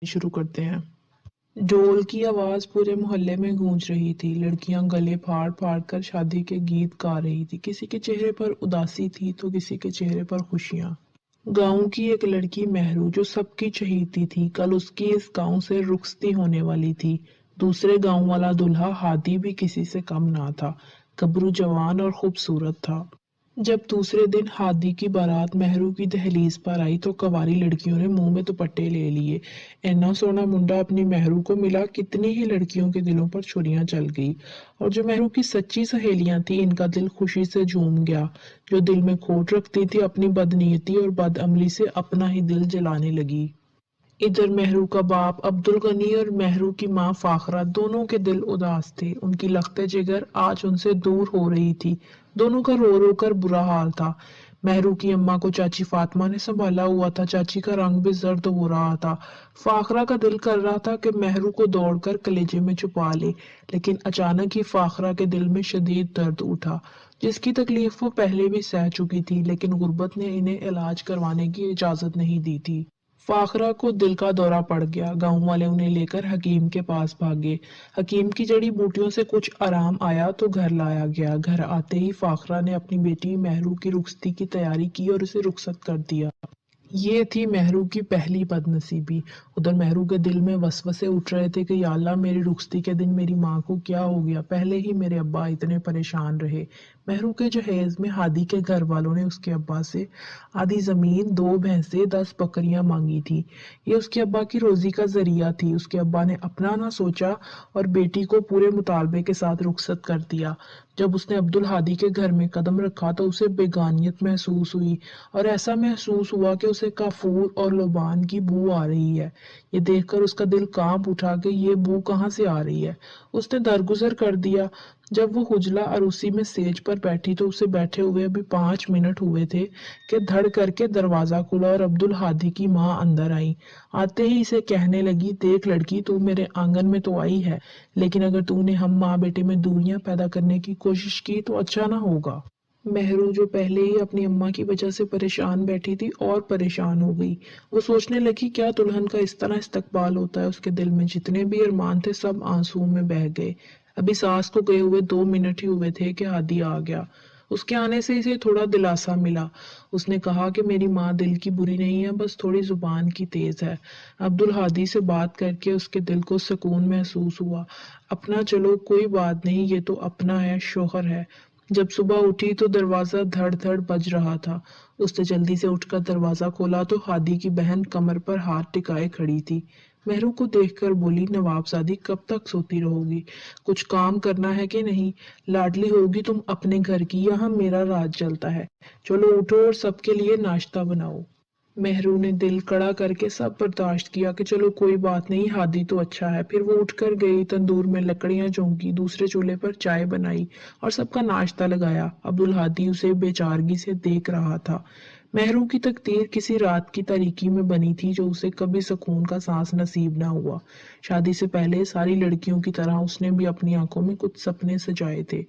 شروع کرتے ہیں۔ ڈھول کی آواز پورے محلے میں گونج رہی تھی۔ لڑکیاں گلے پھاڑ پھاڑ کر شادی کے گیت گا رہی تھی۔ کسی کے چہرے پر اداسی تھی تو کسی کے چہرے پر خوشیاں۔ گاؤں کی ایک لڑکی مہرو جو سب کی چہیتی تھی، کل اس کی اس گاؤں سے رخصتی ہونے والی تھی۔ دوسرے گاؤں والا دلہا ہادی بھی کسی سے کم نہ تھا، گبرو جوان اور خوبصورت تھا۔ جب دوسرے دن ہادی کی بارات مہرو کی دہلیز پر آئی تو کنواری لڑکیوں نے منہ میں دوپٹے لے لیے۔ اینا سونا منڈا اپنی مہرو کو ملا، کتنی ہی لڑکیوں کے دلوں پر چھریاں چل گئی، اور جو مہرو کی سچی سہیلیاں تھیں ان کا دل خوشی سے جھوم گیا۔ جو دل میں کھوٹ رکھتی تھی اپنی بدنیتی اور بد عملی سے اپنا ہی دل جلانے لگی۔ ادھر مہرو کا باپ عبدالغنی اور مہرو کی ماں فاخرہ دونوں کے دل اداس تھے۔ ان کی لخت جگر آج ان سے دور ہو رہی تھی۔ دونوں کا رو رو کر برا حال تھا۔ مہرو کی اماں کو چاچی فاطمہ نے سنبھالا ہوا تھا، چاچی کا رنگ بھی زرد ہو رہا تھا۔ فاخرہ کا دل کر رہا تھا کہ مہرو کو دوڑ کر کلیجے میں چھپا لے، لیکن اچانک ہی فاخرہ کے دل میں شدید درد اٹھا، جس کی تکلیف وہ پہلے بھی سہ چکی تھی، لیکن غربت نے انہیں علاج کروانے کی اجازت نہیں دی تھی۔ فاخرہ کو دل کا دورہ پڑ گیا۔ گاؤں والے انہیں لے کر حکیم کے پاس بھاگے۔ حکیم کی جڑی بوٹیوں سے کچھ آرام آیا تو گھر لایا گیا۔ گھر آتے ہی فاخرہ نے اپنی بیٹی مہرو کی رخصتی کی تیاری کی اور اسے رخصت کر دیا۔ یہ تھی مہرو کی پہلی بد نصیبی۔ ادھر مہرو کے دل میں وسوسے اٹھ رہے تھے کہ یا اللہ میری رخصتی کے دن میری ماں کو کیا ہو گیا، پہلے ہی میرے ابا اتنے پریشان رہے۔ مہرو کے جہیز میں ہادی کے گھر والوں نے اس کے ابا سے آدھی زمین، 2 بھینسیں، 10 بکریاں مانگی تھی۔ یہ اس کے ابا کی روزی کا ذریعہ تھی۔ اس کے ابا نے اپنا نہ سوچا اور بیٹی کو پورے مطالبے کے ساتھ رخصت کر دیا۔ جب اس نے عبدالہادی کے گھر میں قدم رکھا تو اسے بیگانیت محسوس ہوئی، اور ایسا محسوس ہوا کہ اسے کافور اور لبان کی بو آ رہی ہے۔ یہ دیکھ کر اس کا دل کانپ اٹھا کہ یہ بو کہاں سے آ رہی ہے۔ اس نے درگزر کر دیا۔ جب وہ حجلہ عروسی میں سیج پر بیٹھی تو اسے بیٹھے ہوئے ابھی 5 منٹ ہوئے تھے کہ دھڑ کر کے دروازہ کھلا اور عبدالہادی کی ماں اندر آئی۔ آتے ہی اسے کہنے لگی، دیکھ لڑکی، تو میرے آنگن میں تو آئی ہے، لیکن اگر تو نے ہم ماں بیٹے میں دوریاں پیدا کرنے کی کوشش کی تو اچھا نہ ہوگا۔ مہرو جو پہلے ہی اپنی اماں کی وجہ سے پریشان بیٹھی تھی اور پریشان ہو گئی۔ وہ سوچنے لگی کیا دلہن کا اس طرح استقبال ہوتا ہے۔ اس کے دل میں جتنے بھی ارمان تھے سب آنسوؤں میں بہہ گئے۔ ابھی ساس کو گئے ہوئے 2 منٹ ہی ہوئے تھے کہ ہادی آ گیا۔ اس کے آنے سے اسے تھوڑا دلاسا ملا۔ اس نے کہا کہ میری ماں دل کی بری نہیں ہے، بس تھوڑی زبان کی تیز ہے۔ عبدالہادی سے بات کر کے اس کے دل کو سکون محسوس ہوا۔ اپنا چلو کوئی بات نہیں، یہ تو اپنا ہے، شوہر ہے۔ جب صبح اٹھی تو دروازہ دھڑ دھڑ بج رہا تھا۔ اس نے جلدی سے اٹھ کر دروازہ کھولا تو ہادی کی بہن کمر پر ہاتھ ٹکائے کھڑی تھی۔ مہرو کو دیکھ کر بولی، نواب زادی کب تک سوتی رہو گی؟ کچھ کام کرنا ہے کہ نہیں؟ لاڈلی ہوگی تم اپنے گھر کی، یہاں میرا راج چلتا ہے۔ چلو اٹھو اور سب کے لیے ناشتہ بناؤ۔ مہرو نے دل کڑا کر کے سب برداشت کیا کہ چلو کوئی بات نہیں، ہادی تو اچھا ہے۔ پھر وہ اٹھ کر گئی، تندور میں لکڑیاں جھونکی، دوسرے چولہے پر چائے بنائی اور سب کا ناشتہ لگایا۔ عبدالہادی اسے بے چارگی سے دیکھ رہا تھا۔ مہرو کی تقدیر کسی رات کی تاریکی میں بنی تھی جو اسے کبھی سکون کا سانس نصیب نہ ہوا۔ شادی سے پہلے ساری لڑکیوں کی طرح اس نے بھی اپنی آنکھوں میں کچھ سپنے سجائے تھے۔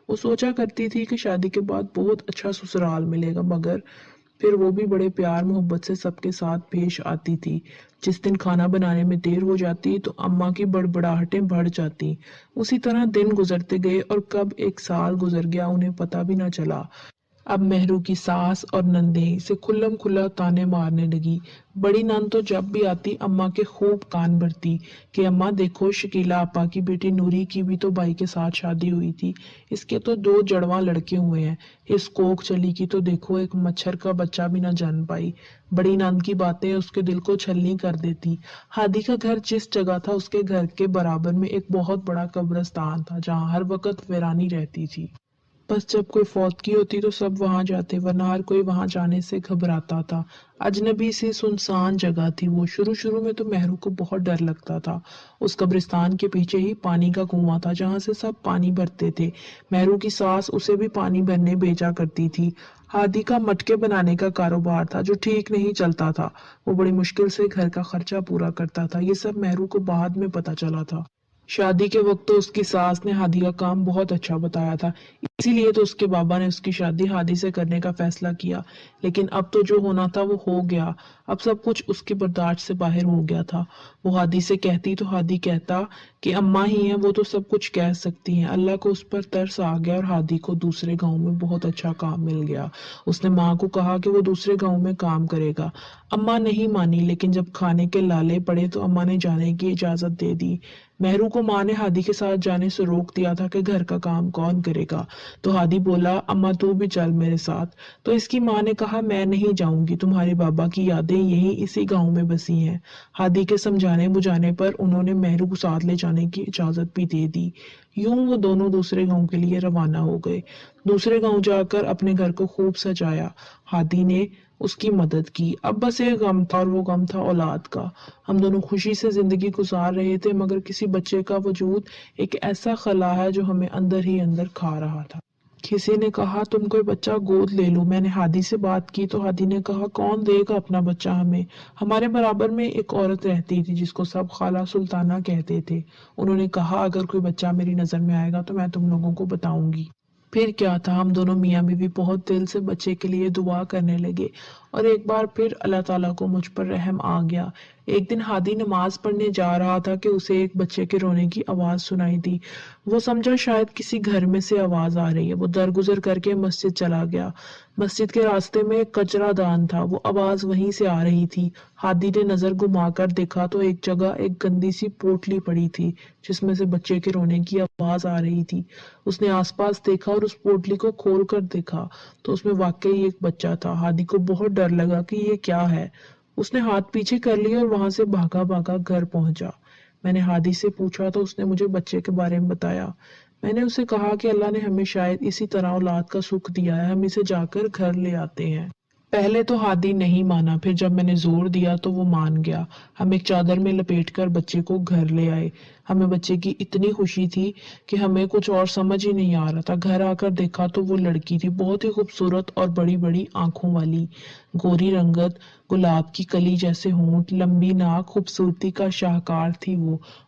وہ سوچا کرتی تھی کہ شادی کے بعد بہت اچھا سسرال ملے گا، مگر پھر وہ بھی بڑے پیار محبت سے سب کے ساتھ پیش آتی تھی۔ جس دن کھانا بنانے میں دیر ہو جاتی تو اماں کی بڑبڑاہٹیں بڑھ جاتی۔ اسی طرح دن گزرتے گئے اور کب 1 سال گزر گیا انہیں پتہ بھی نہ چلا۔ اب مہرو کی ساس اور نندیں اسے کھلم کھلا تانے مارنے لگی۔ بڑی نند تو جب بھی آتی اماں کے خوب کان بھرتی کہ اماں دیکھو، شکیلہ آپا کی بیٹی نوری کی بھی تو بھائی کے ساتھ شادی ہوئی تھی، اس کے تو 2 جڑواں لڑکے ہوئے ہیں، اس کوکھ چلی کی تو دیکھو ایک مچھر کا بچہ بھی نہ جن پائی۔ بڑی نند کی باتیں اس کے دل کو چھلنی کر دیتی۔ ہادی کا گھر جس جگہ تھا اس کے گھر کے برابر میں ایک بہت بڑا قبرستان تھا جہاں ہر وقت ویرانی رہتی تھی۔ بس جب کوئی فوتگی ہوتی تو سب وہاں جاتے، ورنہ ہر کوئی وہاں جانے سے گھبراتا تھا۔ اجنبی سی سنسان جگہ تھی وہ۔ شروع میں تو مہرو کو بہت ڈر لگتا تھا۔ اس قبرستان کے پیچھے ہی پانی کا کنواں تھا جہاں سے سب پانی بھرتے تھے۔ مہرو کی ساس اسے بھی پانی بھرنے بھیجا کرتی تھی۔ ہادی کا مٹکے بنانے کا کاروبار تھا جو ٹھیک نہیں چلتا تھا۔ وہ بڑی مشکل سے گھر کا خرچہ پورا کرتا تھا۔ یہ سب مہرو کو بعد میں پتہ چلا تھا۔ شادی کے وقت تو اس کی ساس نے ہادی کا کام بہت اچھا بتایا تھا، اسی لیے تو اس کے بابا نے اس کی شادی ہادی سے کرنے کا فیصلہ کیا۔ لیکن اب تو جو ہونا تھا وہ ہو گیا، اب سب کچھ اس کی برداشت سے باہر ہو گیا تھا۔ وہ ہادی سے کہتی تو ہادی کہتا کہ اماں ہی ہیں، وہ تو سب کچھ کہہ سکتی ہیں۔ اللہ کو اس پر ترس آ گیا اور ہادی کو دوسرے گاؤں میں بہت اچھا کام مل گیا۔ اس نے ماں کو کہا کہ وہ دوسرے گاؤں میں کام کرے گا۔ اماں نہیں مانی، لیکن جب کھانے کے لالے پڑے تو اماں نے جانے کی اجازت دے دی۔ مہرو کو ماں نے ہادی کے ساتھ جانے سے روک دیا تھا کہ گھر کا کام کون کرے گا، تو ہادی بولا اماں تو بھی چل میرے ساتھ۔ تو اس کی ماں نے کہا میں نہیں جاؤں گی، تمہارے بابا کی یادیں یہی اسی گاؤں میں بسی ہیں۔ ہادی کے سمجھانے بجھانے پر انہوں نے مہرو کو ساتھ لے جانے کی اجازت بھی دے دی۔ یوں وہ دونوں دوسرے گاؤں کے لیے روانہ ہو گئے۔ دوسرے گاؤں جا کر اپنے گھر کو خوب سجایا۔ ہادی نے اس کی مدد کی۔ اب بس ایک غم تھا اور وہ غم تھا اولاد کا۔ ہم دونوں خوشی سے زندگی گزار رہے تھے، مگر کسی بچے کا وجود ایک ایسا خلا ہے جو ہمیں اندر ہی اندر کھا رہا تھا۔ کسی نے کہا تم کوئی بچہ گود لے لو۔ میں نے ہادی سے بات کی تو ہادی نے کہا کون دے گا اپنا بچہ ہمیں؟ ہمارے برابر میں ایک عورت رہتی تھی جس کو سب خالہ سلطانہ کہتے تھے۔ انہوں نے کہا اگر کوئی بچہ میری نظر میں آئے گا تو میں تم لوگوں کو بتاؤں گی۔ پھر کیا تھا، ہم دونوں میاں بیوی بہت دل سے بچے کے لیے دعا کرنے لگے اور ایک بار پھر اللہ تعالیٰ کو مجھ پر رحم آ گیا۔ ایک دن ہادی نماز پڑھنے جا رہا تھا کہ اسے ایک بچے کے رونے کی آواز سنائی دی۔ وہ سمجھا شاید کسی گھر میں سے آواز آ رہی ہے۔ وہ درگزر کر کے مسجد چلا گیا۔ مسجد کے راستے میں ایک کچرا دان تھا، وہ آواز وہیں سے آ رہی تھی۔ ہادی نے نظر گھما کر دیکھا تو ایک جگہ ایک گندی سی پوٹلی پڑی تھی جس میں سے بچے کے رونے کی آواز آ رہی تھی۔ اس نے آس پاس دیکھا اور اس پوٹلی کو کھول کر دیکھا تو اس میں واقعی ایک بچہ تھا۔ ہادی کو بہت ڈر لگا کہ یہ کیا ہے۔ اس نے ہاتھ پیچھے کر لیا اور وہاں سے بھاگا بھاگا گھر پہنچا۔ میں نے ہادی سے پوچھا تو اس نے مجھے بچے کے بارے میں بتایا۔ میں نے اسے کہا کہ اللہ نے ہمیں شاید اسی طرح اولاد کا سکھ دیا ہے، ہم اسے جا کر گھر لے آتے ہیں۔ پہلے تو ہادی نہیں مانا، پھر جب میں نے زور دیا تو وہ مان گیا۔ ہم ایک چادر میں لپیٹ کر بچے کو گھر لے آئے۔ ہمیں بچے کی اتنی خوشی تھی کہ ہمیں کچھ اور سمجھ ہی نہیں آ رہا تھا۔ گھر آ کر دیکھا تو وہ لڑکی تھی، بہت ہی خوبصورت اور بڑی بڑی آنکھوں والی، گوری رنگت، گلاب کی کلی جیسے ہونٹ، لمبی ناک، خوبصورتی کا شاہکار تھی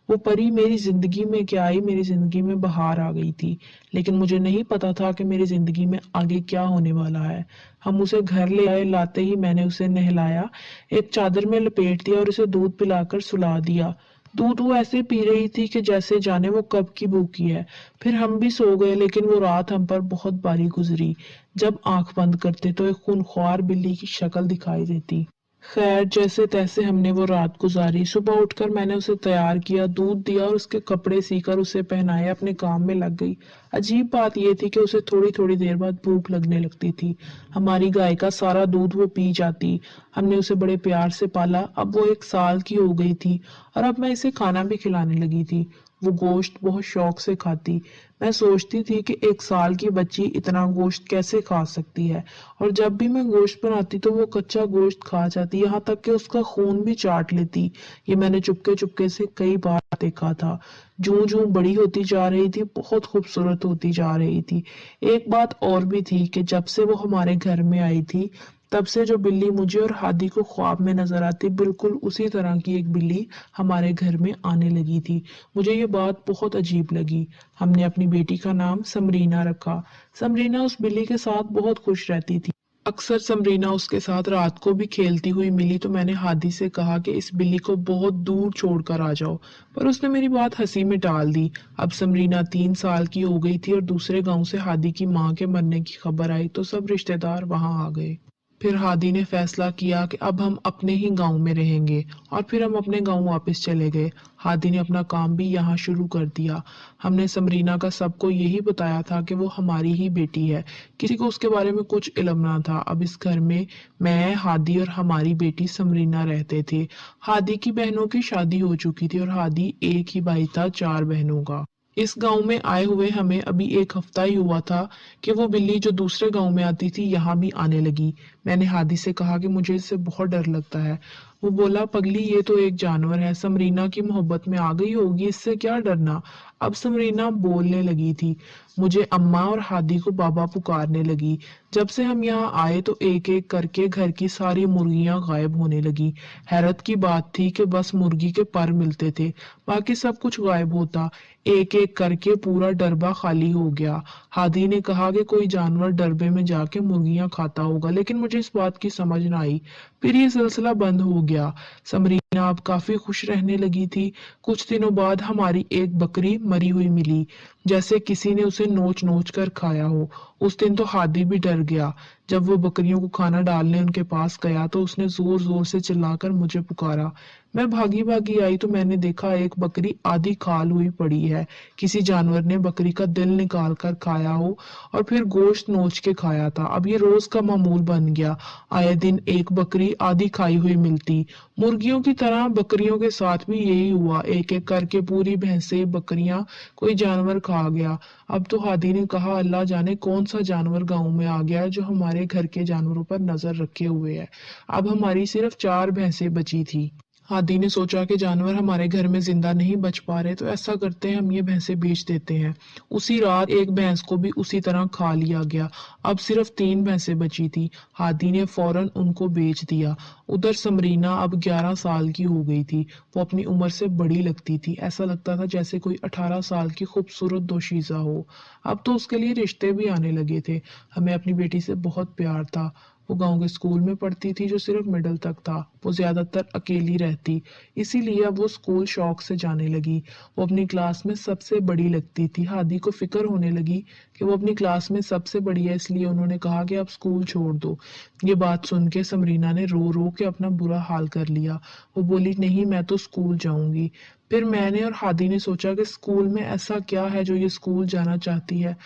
وہ پری میری زندگی میں کیا آئی، میری زندگی میں بہار آ گئی تھی۔ لیکن مجھے نہیں پتا تھا کہ میری زندگی میں آگے کیا ہونے والا ہے۔ ہم اسے گھر لے آئے، لاتے ہی میں نے اسے نہلایا، ایک چادر میں لپیٹ دیا اور اسے دودھ پلا کر سلا دیا۔ دودھ وہ ایسے پی رہی تھی کہ جیسے جانے وہ کب کی بھوکی ہے۔ پھر ہم بھی سو گئے، لیکن وہ رات ہم پر بہت باری گزری۔ جب آنکھ بند کرتے تو ایک خونخوار بلی کی شکل دکھائی دیتی۔ خیر جیسے تیسے ہم نے وہ رات گزاری۔ صبح اٹھ کر میں نے اسے تیار کیا، دودھ دیا اور اس کے کپڑے سی کر اسے پہنائے، اپنے کام میں لگ گئی۔ عجیب بات یہ تھی کہ اسے تھوڑی تھوڑی دیر بعد بھوک لگنے لگتی تھی۔ ہماری گائے کا سارا دودھ وہ پی جاتی۔ ہم نے اسے بڑے پیار سے پالا۔ اب وہ 1 سال کی ہو گئی تھی اور اب میں اسے کھانا بھی کھلانے لگی تھی۔ وہ گوشت بہت شوق سے کھاتی۔ میں سوچتی تھی کہ 1 سال کی بچی اتنا گوشت کیسے کھا سکتی ہے، اور جب بھی میں گوشت بناتی تو وہ کچا گوشت کھا جاتی، یہاں تک کہ اس کا خون بھی چاٹ لیتی۔ یہ میں نے چپکے چپکے سے کئی بار دیکھا تھا۔ جوں جوں بڑی ہوتی جا رہی تھی، بہت خوبصورت ہوتی جا رہی تھی۔ ایک بات اور بھی تھی کہ جب سے وہ ہمارے گھر میں آئی تھی، تب سے جو بلی مجھے اور ہادی کو خواب میں نظر آتی، بالکل اسی طرح کی ایک بلی ہمارے گھر میں آنے لگی تھی۔ مجھے یہ بات بہت عجیب لگی۔ ہم نے اپنی بیٹی کا نام سمرینہ رکھا۔ سمرینہ اس بلی کے ساتھ بہت خوش رہتی تھی۔ اکثر سمرینہ اس کے ساتھ رات کو بھی کھیلتی ہوئی ملی تو میں نے ہادی سے کہا کہ اس بلی کو بہت دور چھوڑ کر آ جاؤ، پر اس نے میری بات ہنسی میں ٹال دی۔ اب سمرینہ 3 سال کی ہو گئی تھی اور دوسرے گاؤں سے ہادی کی ماں کے مرنے کی خبر آئی تو سب رشتہ دار وہاں آ گئے۔ پھر ہادی نے فیصلہ کیا کہ اب ہم اپنے ہی گاؤں میں رہیں گے، اور پھر ہم اپنے گاؤں واپس چلے گئے۔ ہادی نے اپنا کام بھی یہاں شروع کر دیا۔ ہم نے سمرینہ کا سب کو یہی بتایا تھا کہ وہ ہماری ہی بیٹی ہے، کسی کو اس کے بارے میں کچھ علم نہ تھا۔ اب اس گھر میں ہادی اور ہماری بیٹی سمرینہ رہتے تھے۔ ہادی کی بہنوں کی شادی ہو چکی تھی اور ہادی ایک ہی بھائی تھا 4 بہنوں کا۔ اس گاؤں میں آئے ہوئے ہمیں ابھی 1 ہفتہ ہی ہوا تھا کہ وہ بلی جو دوسرے گاؤں میں آتی تھی یہاں بھی آنے لگی۔ میں نے ہادی سے کہا کہ مجھے اس سے بہت ڈر لگتا ہے۔ وہ بولا پگلی یہ تو ایک جانور ہے، سمرینہ کی محبت میں آ گئی ہوگی، اس سے کیا ڈرنا، अब समरीना बोलने लगी थी। मुझे अम्मा और हादी को बाबा पुकारने लगी। जब से हम यहाँ आए तो एक एक करके घर की सारी मुर्गियां गायब होने लगी। हैरत की बात थी कि बस मुर्गी के पर मिलते थे, बाकी सब कुछ गायब होता। एक एक करके पूरा डरबा खाली हो गया। हादी ने कहा कि कोई जानवर डरबे में जाके मुर्गियां खाता होगा, लेकिन मुझे इस बात की समझ ना आई। फिर ये सिलसिला बंद हो गया। समरीना अब काफी खुश रहने लगी थी। कुछ दिनों बाद हमारी एक बकरी मरी हुई मिली, जैसे किसी ने उसे नोच नोच कर खाया हो। उस दिन तो हादी भी डर गया। जब वो बकरियों को खाना डालने उनके पास गया तो उसने जोर जोर से चिल्लाकर मुझे पुकारा। मैं भागी भागी आई तो मैंने देखा एक बकरी आधी खाल हुई पड़ी है। किसी जानवर ने बकरी का दिल निकाल कर खाया हो और फिर गोश्त नोच के खाया था। अब ये रोज का मामूल बन गया। आए दिन एक बकरी आधी खाई हुई मिलती। मुर्गियों की तरह बकरियों के साथ भी यही हुआ। एक एक करके पूरी भैंसें बकरियां कोई जानवर खा गया। अब तो हादी ने कहा, अल्लाह जाने कौन सा जानवर गांव में आ गया है जो हमारे घर के जानवरों पर नजर रखे हुए है। अब हमारी सिर्फ 4 भैंसें बची थी। हादी ने सोचा कि जानवर हमारे घर में जिंदा नहीं बच पा रहे, तो ऐसा करते हैं हम ये भैंसें बेच देते हैं। उसी रात एक भैंस को भी उसी तरह खा लिया गया। अब सिर्फ 3 भैंसें बची थी। हादी ने फौरन उनको बेच दिया। उधर समरीना अब 11 साल की हो गई थी। वो अपनी उम्र से बड़ी लगती थी। ऐसा लगता था जैसे कोई 18 साल की खूबसूरत दोशीजा हो। अब तो उसके लिए रिश्ते भी आने लगे थे। हमें अपनी बेटी से बहुत प्यार था। वो गांव के स्कूल में पढ़ती थी जो सिर्फ मिडिल तक था। वो ज्यादातर अकेली रहती, इसीलिए अब वो स्कूल शौक से जाने लगी। वो अपनी क्लास में सबसे बड़ी लगती थी। हादी को फिक्र होने लगी कि वो अपनी क्लास में सबसे बड़ी है, इसलिए उन्होंने कहा कि अब स्कूल छोड़ दो। ये बात सुन के समरीना ने रो रो के अपना बुरा हाल कर लिया। वो बोली, नहीं मैं तो स्कूल जाऊंगी। फिर मैंने और हादी ने सोचा कि स्कूल में ऐसा क्या है जो ये स्कूल जाना चाहती है।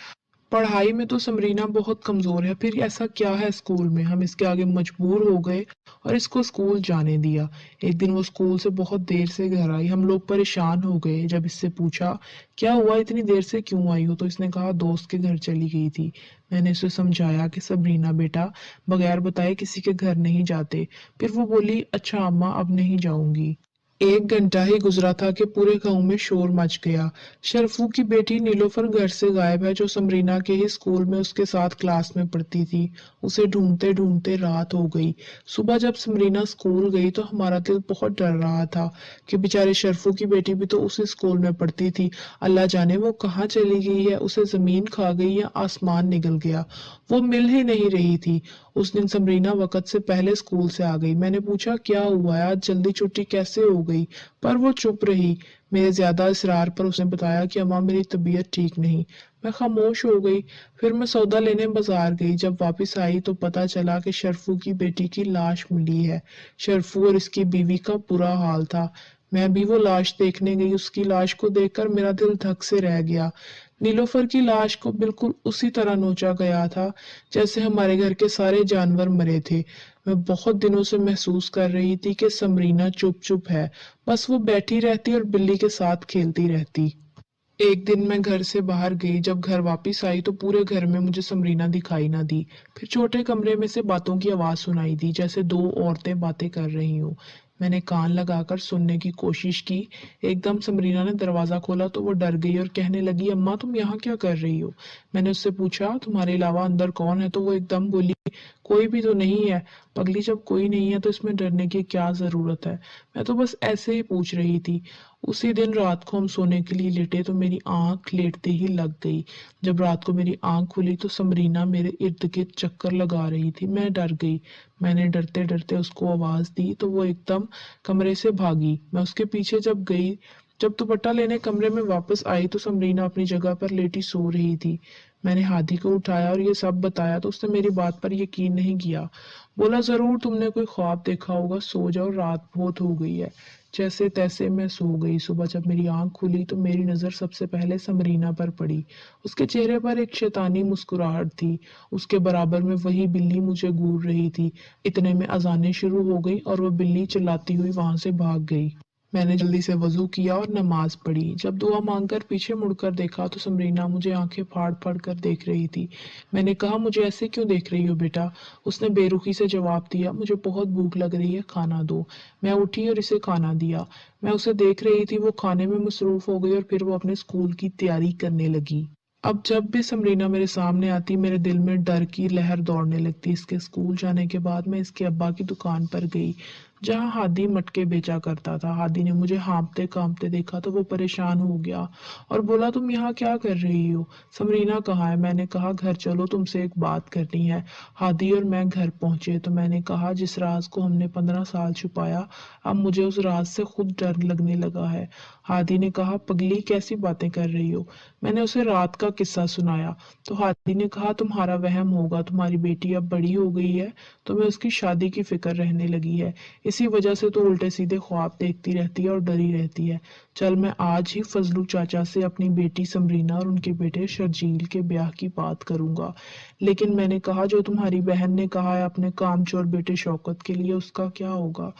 पढ़ाई में तो समरीना बहुत कमजोर है, फिर ऐसा क्या है स्कूल में। हम इसके आगे मजबूर हो गए और इसको स्कूल जाने दिया। एक दिन वो स्कूल से बहुत देर से घर आई। हम लोग परेशान हो गए। जब इससे पूछा क्या हुआ, इतनी देर से क्यों आई हो, तो इसने कहा दोस्त के घर चली गई थी। मैंने उसे समझाया कि सबरीना बेटा, बगैर बताए किसी के घर नहीं जाते। फिर वो बोली, अच्छा अम्मा अब नहीं जाऊंगी। 1 घंटा ही गुजरा था कि पूरे गांव में शोर मच गया। शरफू की बेटी नीलोफर घर से गायब है, जो समरीना के ही स्कूल में उसके साथ क्लास में पढ़ती थी। उसे ढूंढते ढूंढते रात हो गई। सुबह जब समरीना स्कूल गई तो हमारा दिल बहुत डर रहा था कि बेचारे शरफू की बेटी भी तो उसी स्कूल में पढ़ती थी। अल्लाह जाने वो कहाँ चली गई है, उसे जमीन खा गई या आसमान निगल गया। वो मिल ही नहीं रही थी। उस दिन समरीना वक्त से पहले स्कूल से आ गई। मैंने पूछा क्या हुआ है, आज जल्दी छुट्टी कैसे हो गई, पर वो चुप रही। मेरे ज्यादा इसरार पर उसने बताया कि अम्मा मेरी तबीयत ठीक नहीं। मैं खामोश हो गई। फिर मैं सौदा लेने बाजार गई। जब वापस आई तो पता चला कि शरफू की बेटी की लाश मिली है। शरफू और इसकी बीवी का बुरा हाल था। मैं भी वो लाश देखने गई। उसकी लाश को देखकर मेरा दिल धक से रह गया। नीलोफर की लाश को बिल्कुल उसी तरह नोचा गया था जैसे हमारे घर के सारे जानवर मरे थे। मैं बहुत दिनों से महसूस कर रही थी कि समरीना चुप चुप है, बस वो बैठी रहती और बिल्ली के साथ खेलती रहती। एक दिन मैं घर से बाहर गई। जब घर वापस आई तो पूरे घर में मुझे समरीना दिखाई ना दी। फिर छोटे कमरे में से बातों की आवाज सुनाई दी, जैसे 2 औरतें बातें कर रही हूँ। मैंने कान लगाकर सुनने की कोशिश की। एकदम समरीना ने दरवाजा खोला तो वो डर गई और कहने लगी, अम्मा तुम यहाँ क्या कर रही हो। मैंने उससे पूछा, तुम्हारे अलावा अंदर कौन है, तो वो एकदम बोली, कोई भी तो नहीं है। पगली, जब कोई नहीं है तो इसमें डरने की क्या जरूरत है। मैं तो बस ऐसे ही पूछ रही थी। उसी दिन रात को हम सोने के लिए लेटे तो मेरी आंख लेटते ही लग गई। जब रात को मेरी आंख खुली तो समरीना मेरे इर्द गिर्द चक्कर लगा रही थी। मैं डर गई। मैंने डरते डरते उसको आवाज दी तो वो एकदम कमरे से भागी। मैं उसके पीछे जब गई, जब दुपट्टा लेने कमरे में वापस आई तो समरीना अपनी जगह पर लेटी सो रही थी। मैंने हादी को उठाया और ये सब बताया तो उसने मेरी बात पर यकीन नहीं किया। बोला, जरूर तुमने कोई ख्वाब देखा होगा, सो जाओ, रात बहुत हो गई है। जैसे तैसे मैं सो गई। सुबह जब मेरी आंख खुली तो मेरी नजर सबसे पहले समरीना पर पड़ी। उसके चेहरे पर एक शैतानी मुस्कुराहट थी। उसके बराबर में वही बिल्ली मुझे घूर रही थी। इतने में अजानें शुरू हो गई और वो बिल्ली चिल्लाती हुई वहां से भाग गई। मैंने जल्दी से वजू किया और नमाज पढ़ी। जब दुआ मांगकर पीछे मुड़कर देखा तो समरीना मुझे आंखें फाड़ फाड़ कर देख रही थी। मैंने कहा, मुझे ऐसे क्यों देख रही हो बेटा? उसने बेरुखी से जवाब दिया, मुझे बहुत भूख लग रही है, खाना दो। मैं उठी और इसे खाना दिया। मैं उसे देख रही थी, वो खाने में मसरूफ हो गई और फिर वो अपने स्कूल की तैयारी करने लगी। अब जब भी समरीना मेरे सामने आती मेरे दिल में डर की लहर दौड़ने लगती। इसके स्कूल जाने के बाद मैं इसके अब्बा की दुकान पर गई जहां हादी मटके बेचा करता था। हादी ने मुझे हाँफते कांपते देखा तो वो परेशान हो गया और बोला, तुम यहाँ क्या कर रही हो? समरीना कहाँ है? मैंने कहा, घर चलो, तुमसे एक बात करनी है। हादी और मैं घर पहुंचे तो मैंने कहा, जिस राज को हमने 15 साल छुपाया अब मुझे उस राज से खुद डर लगने लगा है। हादी ने कहा, पगली कैसी बातें कर रही हो? मैंने उसे रात का किस्सा सुनाया तो हादी ने कहा, तुम्हारा वहम होगा, तुम्हारी बेटी अब बड़ी हो गई है, तुम्हें उसकी शादी की फिक्र रहने लगी है, इसी वजह से तो उल्टे सीधे ख्वाब देखती रहती है और डरी रहती है। चल, मैं आज ही फजलू चाचा से अपनी बेटी समरीना और उनके बेटे शर्जील के ब्याह की बात करूंगा। लेकिन मैंने कहा, जो तुम्हारी बहन ने कहा है अपने कामचोर बेटे शौकत के लिए, उसका क्या होगा?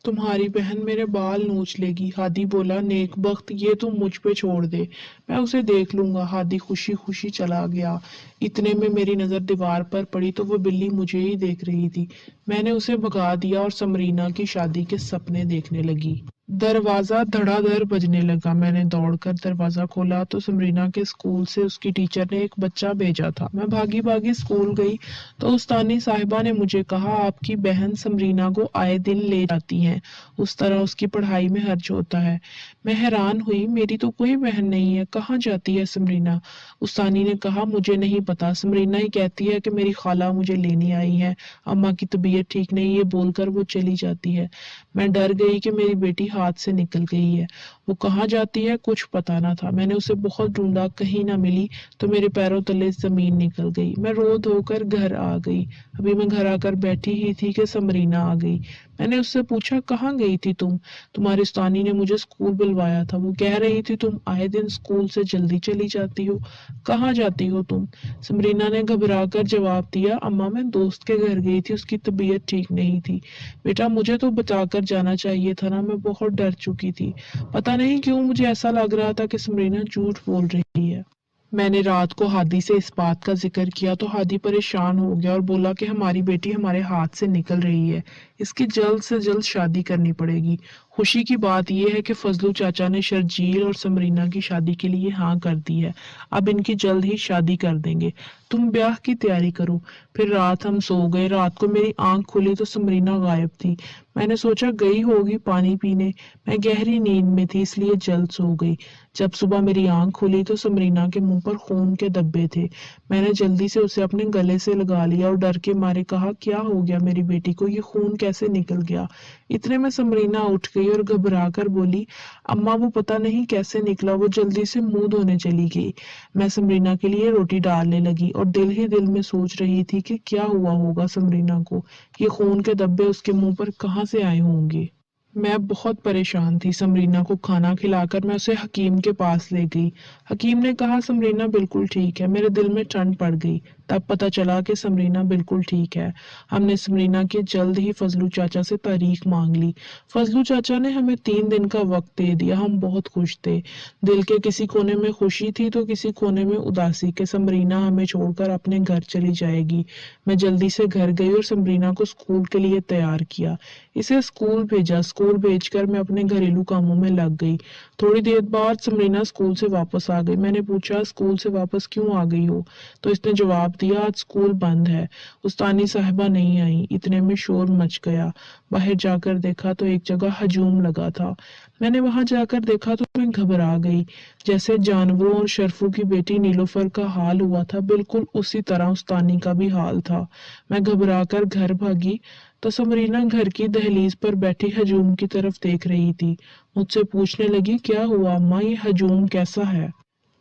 तुम्हारी बहन मेरे बाल नोच लेगी। हादी बोला, नेक बख्त, ये तुम मुझ पे छोड़ दे, मैं उसे देख लूंगा। हादी खुशी खुशी चला गया। इतने में मेरी नजर दीवार पर पड़ी तो वो बिल्ली मुझे ही देख रही थी। मैंने उसे भगा दिया और समरीना की शादी के सपने देखने लगी। दरवाजा धड़ाधड़ बजने लगा। मैंने दौड़कर दरवाजा खोला तो समरीना के स्कूल से उसकी टीचर ने एक बच्चा भेजा था। मैं भागी भागी स्कूल गई तो उस्तानी साहिबा ने मुझे कहा, आपकी बहन समरीना को आए दिन ले जाती हैं, उस तरह उसकी पढ़ाई में हर्ज होता है। मैं हैरान हुई, मेरी तो कोई बहन नहीं है, कहाँ जाती है समरीना? उस्तानी ने कहा, मुझे नहीं पता, समरीना ही कहती है कि मेरी खाला मुझे लेने आई है, अम्मा की तबीयत ठीक नहीं, ये बोलकर वो चली जाती है। मैं डर गई कि मेरी बेटी हाथ से निकल गई है। वो कहाँ जाती है कुछ पता ना था। मैंने उसे बहुत ढूंढा, कहीं ना मिली तो मेरे पैरों तले जमीन निकल गई। मैं रो धोकर घर आ गई। अभी मैं घर आकर बैठी ही थी कि समरीना आ गई। मैंने उससे पूछा, कहाँ गई थी तुम? तुम्हारी उस्तानी ने मुझे स्कूल बुलवाया था, वो कह रही थी तुम आए दिन स्कूल से जल्दी चली जाती हो, कहाँ जाती हो तुम? समरीना ने घबरा कर जवाब दिया, अम्मा मैं दोस्त के घर गई थी, उसकी तबीयत ठीक नहीं थी। बेटा मुझे तो बचाकर जाना चाहिए था ना, मैं बहुत डर चुकी थी। पता नहीं क्यों मुझे ऐसा लग रहा था कि समरीना झूठ बोल रही है। मैंने रात को हादी से इस बात का जिक्र किया तो हादी परेशान हो गया और बोला कि हमारी बेटी हमारे हाथ से निकल रही है, इसकी जल्द से जल्द शादी करनी पड़ेगी। खुशी की बात यह है कि फजलू चाचा ने शर्जील और समरीना की शादी के लिए हाँ कर दी है। अब इनकी जल्द ही शादी कर देंगे, तुम ब्याह की तैयारी करो। फिर रात हम सो गए। रात को मेरी आंख खुली तो समरीना गायब थी। मैंने सोचा गई होगी पानी पीने। मैं गहरी नींद में थी इसलिए जल्द सो गई। जब सुबह मेरी आंख खुली तो समरीना के मुंह पर खून के धब्बे थे। मैंने जल्दी से उसे अपने गले से लगा लिया और डर के मारे कहा, क्या हो गया मेरी बेटी को, ये खून कैसे निकल गया? इतने में समरीना उठ गई और घबरा कर बोली, अम्मा वो पता नहीं कैसे निकला, वो जल्दी से मुंह धोने चली गई। मैं समरीना के लिए रोटी डालने लगी और दिल ही दिल में सोच रही थी कि क्या हुआ होगा समरीना को, ये खून के धब्बे उसके मुंह पर कहाँ से आए होंगे। मैं बहुत परेशान थी। समरीना को खाना खिलाकर मैं उसे हकीम के पास ले गई। हकीम ने कहा, समरीना बिल्कुल ठीक है। मेरे दिल में ठंड पड़ गई। तब पता चला कि समरीना बिल्कुल ठीक है। हमने समरीना की जल्द ही फजलू चाचा से तारीख मांग ली। फजलू चाचा ने हमें 3 दिन का वक्त दे दिया। हम बहुत खुश थे। दिल के किसी कोने में खुशी थी तो किसी कोने में उदासी कि समरीना हमें छोड़कर अपने घर चली जाएगी। मैं जल्दी से घर गई और समरीना को स्कूल के लिए तैयार किया। इसे स्कूल भेजा। स्कूल भेजकर मैं अपने घरेलू कामों में लग गई। थोड़ी देर बाद समरीना स्कूल से वापस आ गई। मैंने पूछा, स्कूल से वापस क्यों आ गई हो? तो इसने जवाब दिया, आज स्कूल बंद है, उस्तानी साहिबा नहीं आई। इतने में शोर मच गया। बाहर जाकर देखा तो एक जगह हजूम लगा था। मैंने वहां जाकर देखा तो मैं घबरा गई। जैसे जानवरों और शरफू की बेटी नीलोफर का हाल हुआ था, बिल्कुल उसी तरह उस्तानी का भी हाल था। मैं घबरा कर घर भागी तो समरीना घर की दहलीज पर बैठी हजूम की तरफ देख रही थी। मुझसे पूछने लगी, क्या हुआ अम्मा, ये हजूम कैसा है?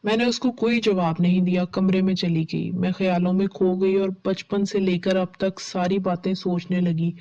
मैंने उसको कोई जवाब नहीं दिया, कमरे में चली गई। मैं ख्यालों में खो गई और बचपन से लेकर अब तक सारी बातें सोचने लगी।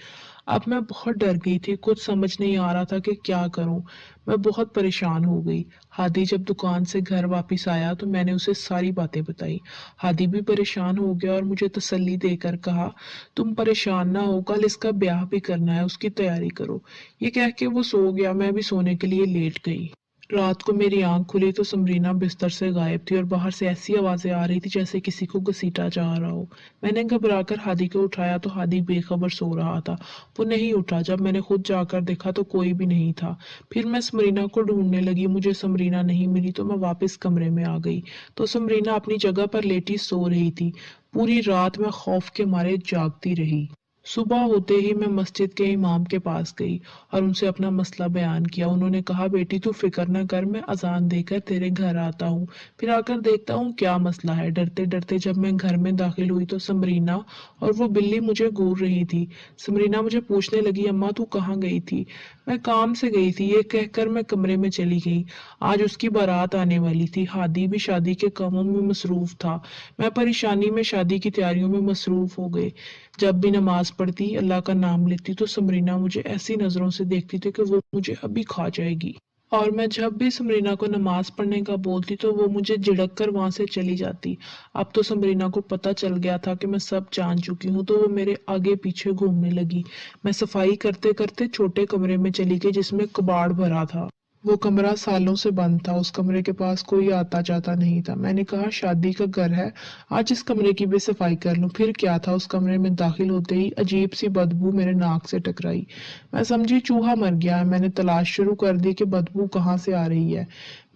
अब मैं बहुत डर गई थी, कुछ समझ नहीं आ रहा था कि क्या करूं। मैं बहुत परेशान हो गई। हादी जब दुकान से घर वापस आया तो मैंने उसे सारी बातें बताई। हादी भी परेशान हो गया और मुझे तसल्ली देकर कहा, तुम परेशान ना हो, कल इसका ब्याह भी करना है, उसकी तैयारी करो। ये कह के वो सो गया। मैं भी सोने के लिए लेट गई। रात को मेरी आंख खुली तो समरीना बिस्तर से गायब थी और बाहर से ऐसी आवाजें आ रही थी जैसे किसी को घसीटा जा रहा हो। मैंने घबराकर हादी को उठाया तो हादी बेखबर सो रहा था। वो नहीं उठा। जब मैंने खुद जाकर देखा तो कोई भी नहीं था। फिर मैं समरीना को ढूंढने लगी। मुझे समरीना नहीं मिली तो मैं वापस कमरे में आ गई तो समरीना अपनी जगह पर लेटी सो रही थी। पूरी रात मैं खौफ के मारे जागती रही। सुबह होते ही मैं मस्जिद के इमाम के पास गई और उनसे अपना मसला बयान किया। उन्होंने कहा, बेटी तू फिक्र न कर, मैं अजान देकर तेरे घर आता हूँ, फिर आकर देखता हूँ क्या मसला है। डरते डरते जब मैं घर में दाखिल हुई तो समरीना और वो बिल्ली मुझे घूर रही थी। समरीना मुझे पूछने लगी, अम्मा तू कहाँ गई थी? मैं काम से गई थी, ये कहकर मैं कमरे में चली गई। आज उसकी बारात आने वाली थी। हादी भी शादी के कामों में मसरूफ था। मैं परेशानी में शादी की तैयारियों में मसरूफ हो गई। जब भी नमाज पढ़ती, अल्लाह का नाम लेती तो समरीना मुझे ऐसी नजरों से देखती थी कि वो मुझे अभी खा जाएगी। और मैं जब भी समरीना को नमाज पढ़ने का बोलती तो वो मुझे झिड़क कर वहां से चली जाती। अब तो समरीना को पता चल गया था कि मैं सब जान चुकी हूँ तो वो मेरे आगे पीछे घूमने लगी। मैं सफाई करते करते छोटे कमरे में चली गई जिसमें कबाड़ भरा था। वो कमरा सालों से बंद था। उस कमरे के पास कोई आता जाता नहीं था। मैंने कहा, शादी का घर है, आज इस कमरे की भी सफाई कर लूं। फिर क्या था, उस कमरे में दाखिल होते ही अजीब सी बदबू मेरे नाक से टकराई। मैं समझी चूहा मर गया है। मैंने तलाश शुरू कर दी कि बदबू कहाँ से आ रही है।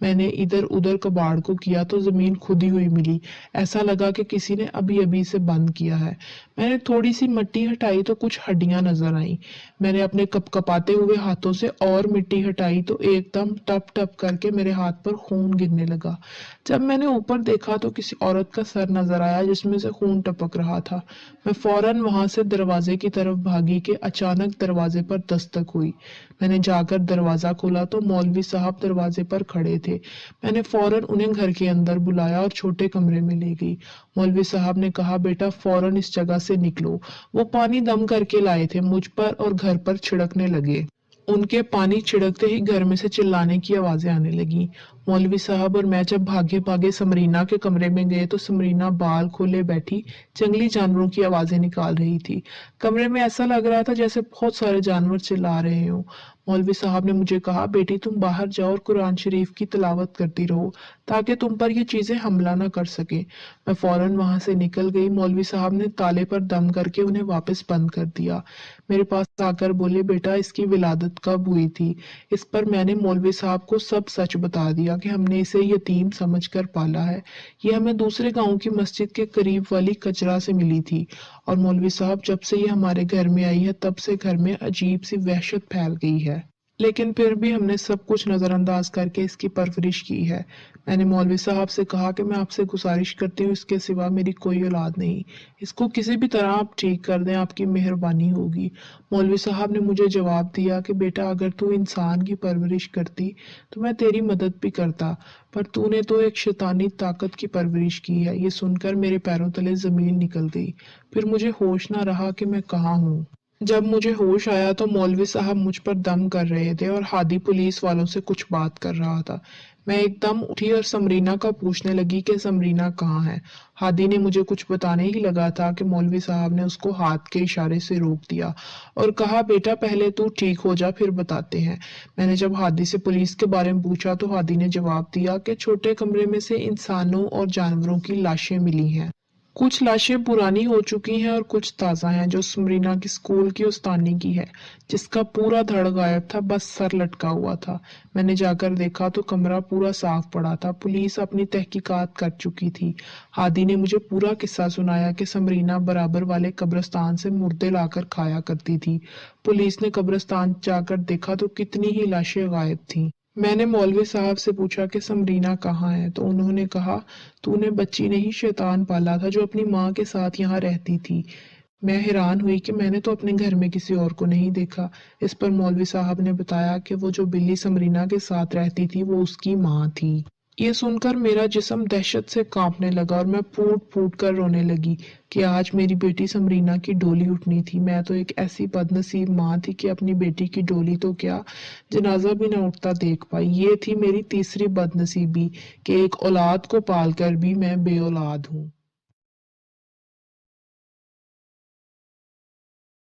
मैंने इधर उधर कबाड़ को किया तो जमीन खुदी हुई मिली। ऐसा लगा कि किसी ने अभी अभी से बंद किया है। मैंने थोड़ी सी मिट्टी हटाई तो कुछ हड्डियां नजर आईं। मैंने अपने कपकपाते हुए हाथों से और मिट्टी हटाई तो एकदम टप टप करके मेरे हाथ पर खून गिरने लगा। जब मैंने ऊपर देखा तो किसी औरत का सर नजर आया जिसमें से खून टपक रहा था। मैं फौरन वहां से दरवाजे की तरफ भागी कि अचानक दरवाजे पर दस्तक हुई। मैंने जाकर दरवाजा खोला तो मौलवी साहब दरवाजे पर खड़े थे। मैंने फौरन उन्हें घर के अंदर बुलाया और छोटे कमरे में ले गई। मौलवी साहब ने कहा, बेटा फौरन इस जगह से निकलो। वो पानी दम करके लाए थे, मुझ पर और घर पर छिड़कने लगे। उनके पानी छिड़कते ही घर में से चिल्लाने की आवाजें आने लगी। मौलवी साहब और मैं जब भागे भागे समरीना के कमरे में गए तो समरीना बाल खोले बैठी जंगली जानवरों की आवाजें निकाल रही थी। कमरे में ऐसा लग रहा था जैसे बहुत सारे जानवर चिल्ला रहे हों। मौलवी साहब ने मुझे कहा, बेटी तुम बाहर जाओ और कुरान शरीफ की तिलावत करती रहो ताकि तुम पर ये चीजें हमला न कर सके। मैं फौरन वहां से निकल गई। मौलवी साहब ने ताले पर दम करके उन्हें वापस बंद कर दिया। मेरे पास आकर बोले, बेटा इसकी विलादत कब हुई थी? इस पर मैंने मौलवी साहब को सब सच बता दिया कि हमने इसे यतीम समझकर पाला है। ये हमें दूसरे गांव की मस्जिद के करीब वाली कचरा से मिली थी और मौलवी साहब जब से ये हमारे घर में आई है तब से घर में अजीब सी वहशत फैल गई है। लेकिन फिर भी हमने सब कुछ नजरअंदाज करके इसकी परवरिश की है। मैंने मौलवी साहब से कहा कि मैं आपसे गुजारिश करती हूँ, इसके सिवा मेरी कोई औलाद नहीं। इसको किसी भी तरह आप ठीक कर दें, आपकी मेहरबानी होगी। मौलवी साहब ने मुझे जवाब दिया कि बेटा अगर तू इंसान की परवरिश करती तो मैं तेरी मदद भी करता, पर तूने तो एक शैतानी ताकत की परवरिश की है। ये सुनकर मेरे पैरों तले जमीन निकल गई। फिर मुझे होश ना रहा कि मैं कहाँ हूँ। जब मुझे होश आया तो मौलवी साहब मुझ पर दम कर रहे थे और हादी पुलिस वालों से कुछ बात कर रहा था। मैं एकदम उठी और समरीना का पूछने लगी कि समरीना कहाँ है। हादी ने मुझे कुछ बताने ही लगा था कि मौलवी साहब ने उसको हाथ के इशारे से रोक दिया और कहा, बेटा पहले तू ठीक हो जा फिर बताते हैं। मैंने जब हादी से पुलिस के बारे में पूछा तो हादी ने जवाब दिया कि छोटे कमरे में से इंसानों और जानवरों की लाशें मिली हैं। कुछ लाशें पुरानी हो चुकी हैं और कुछ ताज़ा हैं। जो समरीना की स्कूल की उस्तानी की है, जिसका पूरा धड़ गायब था, बस सर लटका हुआ था। मैंने जाकर देखा तो कमरा पूरा साफ पड़ा था। पुलिस अपनी तहकीकात कर चुकी थी। हादी ने मुझे पूरा किस्सा सुनाया कि समरीना बराबर वाले कब्रिस्तान से मुर्दे लाकर खाया करती थी। पुलिस ने कब्रिस्तान जाकर देखा तो कितनी ही लाशें गायब थीं। मैंने मौलवी साहब से पूछा कि समरीना कहाँ है तो उन्होंने कहा, तूने बच्ची नहीं शैतान पाला था जो अपनी माँ के साथ यहाँ रहती थी। मैं हैरान हुई कि मैंने तो अपने घर में किसी और को नहीं देखा। इस पर मौलवी साहब ने बताया कि वो जो बिल्ली समरीना के साथ रहती थी वो उसकी माँ थी। ये सुनकर मेरा जिस्म दहशत से कांपने लगा और मैं फूट फूट कर रोने लगी कि आज मेरी बेटी समरीना की डोली उठनी थी। मैं तो एक ऐसी बदनसीब माँ थी कि अपनी बेटी की डोली तो क्या, जनाजा भी न उठता देख पाई। ये थी मेरी तीसरी बदनसीबी कि एक औलाद को पालकर भी मैं बे औलाद हूँ।